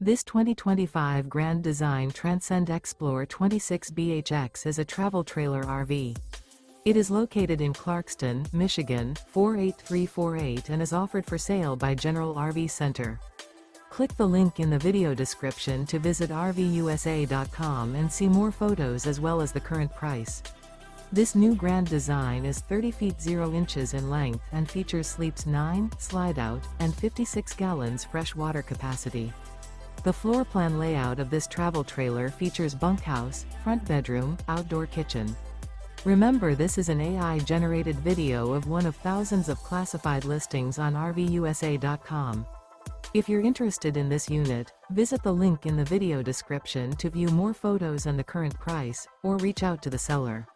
This 2025 Grand Design Transcend Xplor 26BHX is a travel trailer RV. It is located in Clarkston, Michigan, 48348 and is offered for sale by General RV Center. Click the link in the video description to visit RVUSA.com and see more photos as well as the current price. This new Grand Design is 30 feet 0 inches in length and features sleeps 9, slide-out, and 56 gallons fresh water capacity. The floor plan layout of this travel trailer features bunkhouse, front bedroom, outdoor kitchen. Remember, this is an AI-generated video of one of thousands of classified listings on RVUSA.com. If you're interested in this unit, visit the link in the video description to view more photos and the current price, or reach out to the seller.